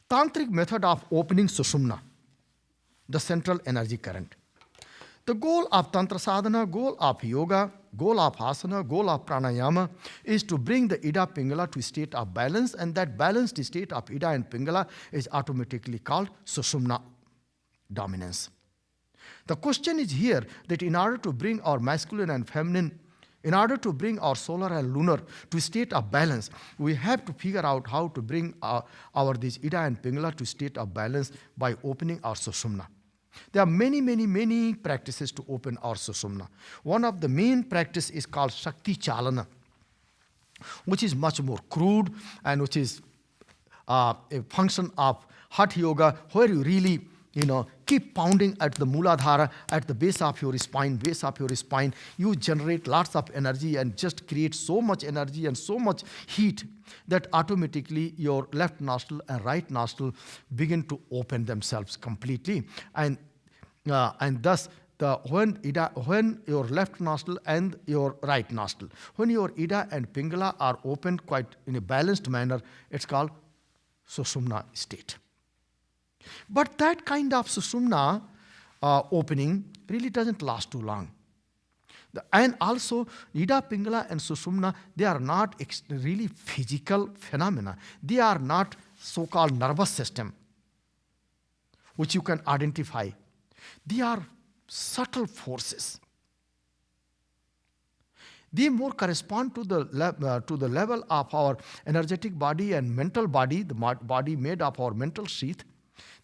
Tantric method of opening Sushumna, the central energy current. The goal of Tantra sadhana, goal of yoga, goal of asana, goal of pranayama is to bring the Ida Pingala to a state of balance, and that balanced state of Ida and Pingala is automatically called Sushumna dominance. The question is here that in order to bring our masculine and feminine, in order to bring our solar and lunar to a state of balance, we have to figure out how to bring this Ida and Pingala to a state of balance by opening our Sushumna. There are many practices to open our Sushumna. One of the main practice is called Shakti Chalana, which is much more crude and which is a function of Hatha Yoga, where you really keep pounding at the Mooladhara, at the base of your spine, you generate lots of energy and just create so much energy and so much heat that automatically your left nostril and right nostril begin to open themselves completely. And thus, when your left nostril and your right nostril, when your Ida and Pingala are opened quite in a balanced manner, it's called Sushumna state. But that kind of Sushumna opening really doesn't last too long. And also, Ida, Pingala and Sushumna, they are not really physical phenomena. They are not so-called nervous system, which you can identify. They are subtle forces. They more correspond to the level of our energetic body and mental body, the body made of our mental sheath,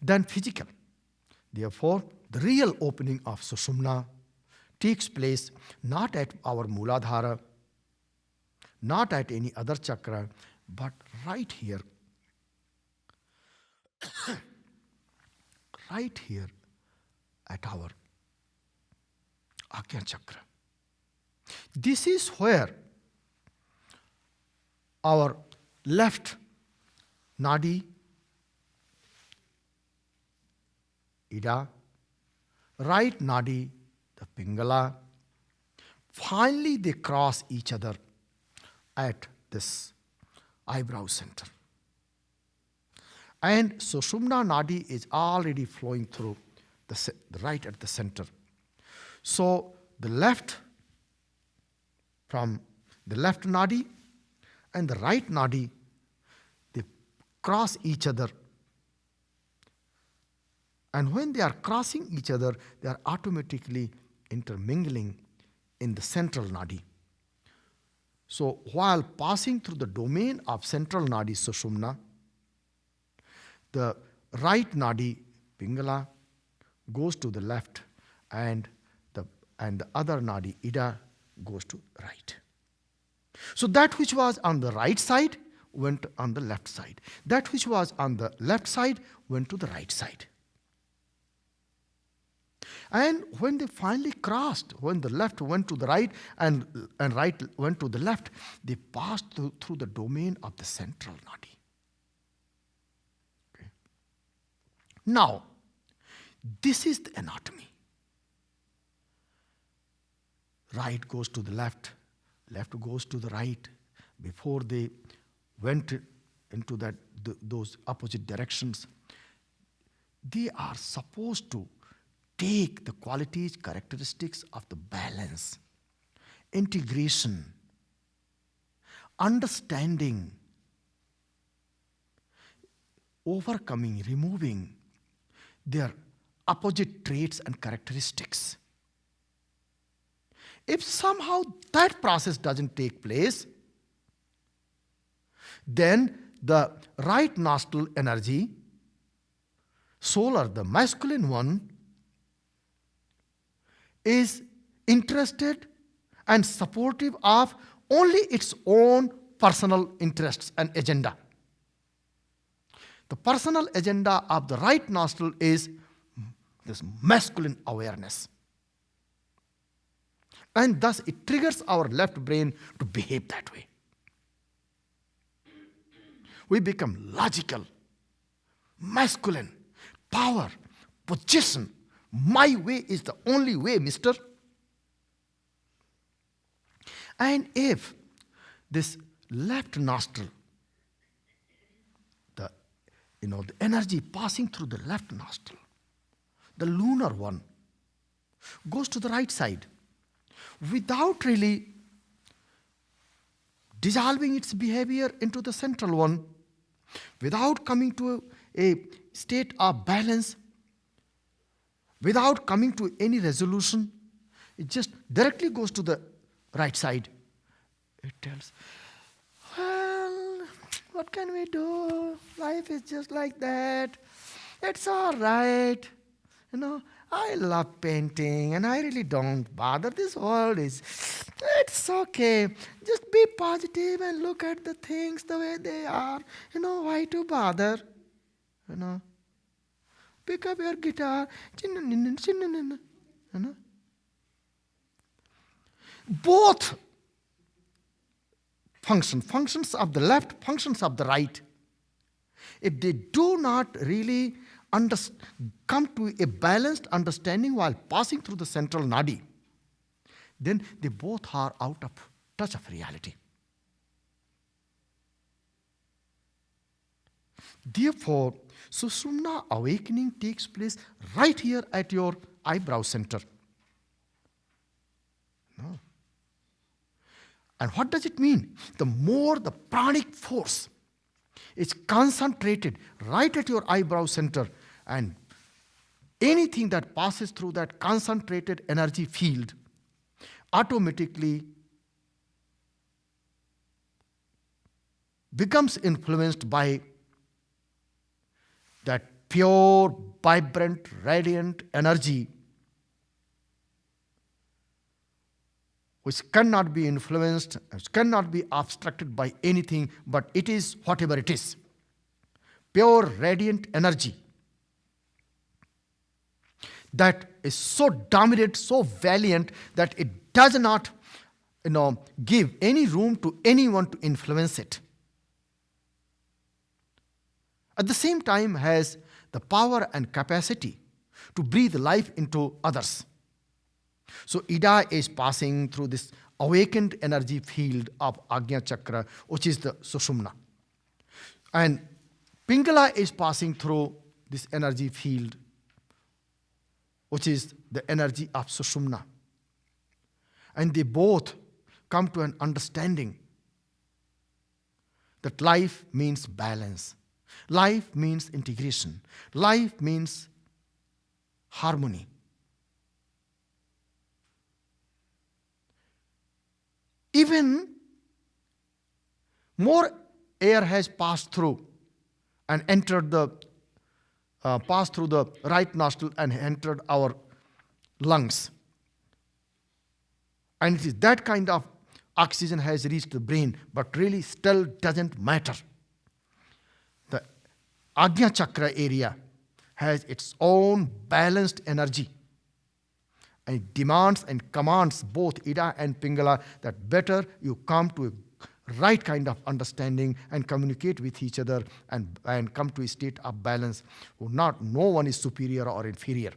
than physical. Therefore, the real opening of Sushumna takes place not at our Mooladhara, not at any other chakra, but right here. Right here at our Agnya chakra. This is where our left nadi, Ida, right nadi, the Pingala, finally they cross each other at this eyebrow center. And Sushumna nadi is already flowing through the right at the center. So the left, from the left nadi and the right nadi, they cross each other. And when they are crossing each other, they are automatically intermingling in the central nadi. So while passing through the domain of central nadi Sushumna, the right nadi Pingala goes to the left, and the other nadi Ida goes to right. So that which was on the right side went on the left side. That which was on the left side went to the right side. And when they finally crossed, when the left went to the right and right went to the left, they passed through the domain of the central nadi. Okay. Now, this is the anatomy. Right goes to the left goes to the right. Before they went into those opposite directions, they are supposed to take the qualities, characteristics of the balance, integration, understanding, overcoming, removing their opposite traits and characteristics. If somehow that process doesn't take place, then the right nostril energy, solar, the masculine one, is interested and supportive of only its own personal interests and agenda. The personal agenda of the right nostril is this masculine awareness. And thus it triggers our left brain to behave that way. We become logical, masculine, power, position. My way is the only way, mister. And if this left nostril, the the energy passing through the left nostril, the lunar one, goes to the right side without really dissolving its behavior into the central one, without coming to a state of balance, without coming to any resolution. It just directly goes to the right side. It tells, well, what can we do? Life is just like that. It's all right. I love painting and I really don't bother. This world it's okay. Just be positive and look at the things the way they are. Why to bother? Pick up your guitar. Both functions of the left, functions of the right, if they do not really come to a balanced understanding while passing through the central nadi, then they both are out of touch of reality. Therefore, Sushumna awakening takes place right here at your eyebrow center. No. And what does it mean? The more the pranic force is concentrated right at your eyebrow center, and anything that passes through that concentrated energy field automatically becomes influenced by that pure, vibrant, radiant energy which cannot be influenced, which cannot be obstructed by anything, but it is whatever it is. Pure, radiant energy that is so dominant, so valiant, that it does not give any room to anyone to influence it. At the same time, has the power and capacity to breathe life into others. So Ida is passing through this awakened energy field of Ajna Chakra, which is the Sushumna. And Pingala is passing through this energy field, which is the energy of Sushumna. And they both come to an understanding that life means balance. Life means integration. Life means harmony. Even more air has passed through and passed through the right nostril and entered our lungs. And it is that kind of oxygen has reached the brain, but really still doesn't matter. The Ajna Chakra area has its own balanced energy. And it demands and commands both Ida and Pingala that better you come to a right kind of understanding and communicate with each other and come to a state of balance. No one is superior or inferior.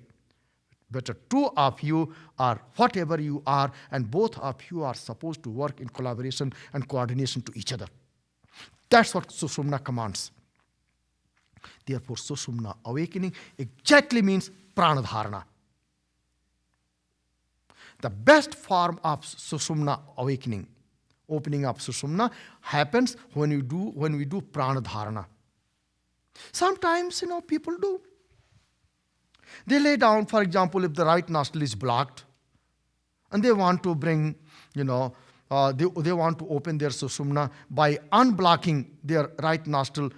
Better two of you are whatever you are, and both of you are supposed to work in collaboration and coordination to each other. That's what Sushumna commands. Therefore, Sushumna awakening exactly means pranadharana. The best form of Sushumna awakening, opening up Sushumna, happens when we do pranadharana. Sometimes, people do. They lay down, for example, if the right nostril is blocked, and they want to bring, they want to open their Sushumna by unblocking their right nostril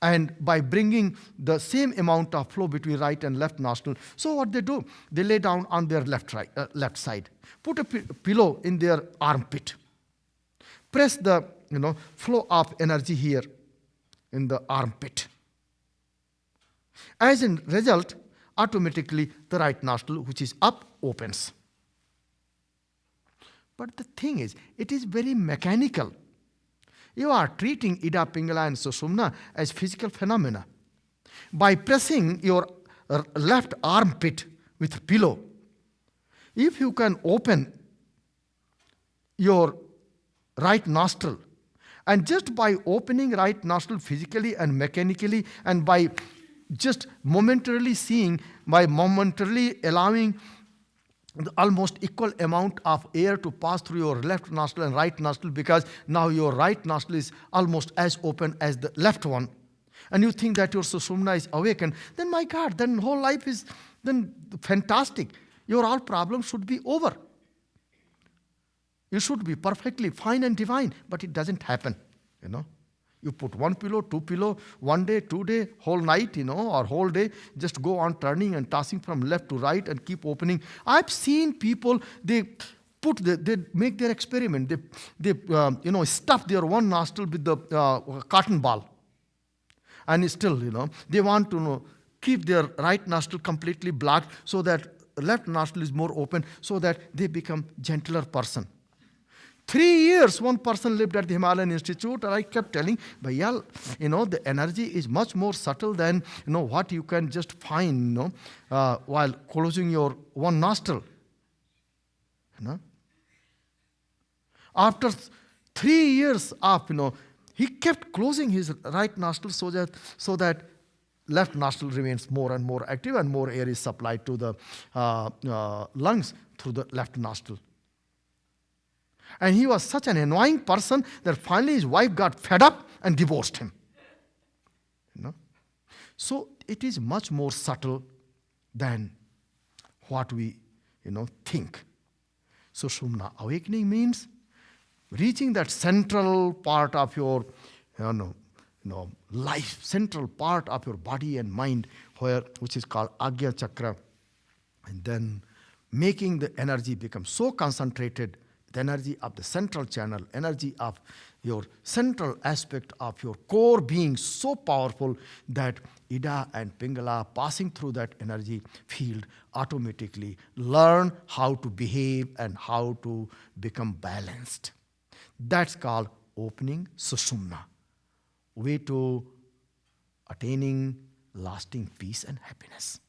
and by bringing the same amount of flow between right and left nostril. So what they do, they lay down on their left side, put a pillow in their armpit, press the flow of energy here in the armpit. As a result, automatically the right nostril, which is up, opens. But the thing is, it is very mechanical. You are treating Ida, Pingala and Sushumna as physical phenomena. By pressing your left armpit with a pillow, if you can open your right nostril And just by opening right nostril physically and mechanically, and by just momentarily seeing, by momentarily allowing the almost equal amount of air to pass through your left nostril and right nostril, because now your right nostril is almost as open as the left one, and you think that your Sushumna is awakened, then my God, then whole life is then fantastic. Your all problems should be over. You should be perfectly fine and divine, but it doesn't happen, you know. You put one pillow, two pillow, 1 day, 2 day, whole night, you know, or whole day, just go on turning and tossing from left to right and keep opening. I've seen people, they make their experiment. They stuff their one nostril with the cotton ball. And still, you know, they want to keep their right nostril completely blocked so that left nostril is more open, so that they become gentler person. 3 years, one person lived at the Himalayan Institute, and I kept telling, Bhaiya, you know, the energy is much more subtle than, you know, what you can just find, you know, while closing your one nostril. You know? After 3 years of, you know, he kept closing his right nostril so that left nostril remains more and more active, and more air is supplied to the lungs through the left nostril. And he was such an annoying person that finally his wife got fed up and divorced him. You know? So it is much more subtle than what we, you know, think. Sushumna awakening means reaching that central part of your life, central part of your body and mind, which is called Agya Chakra, and then making the energy become so concentrated, the energy of the central channel, energy of your central aspect of your core being so powerful that Ida and Pingala passing through that energy field automatically learn how to behave and how to become balanced. That's called opening Sushumna, way to attaining lasting peace and happiness.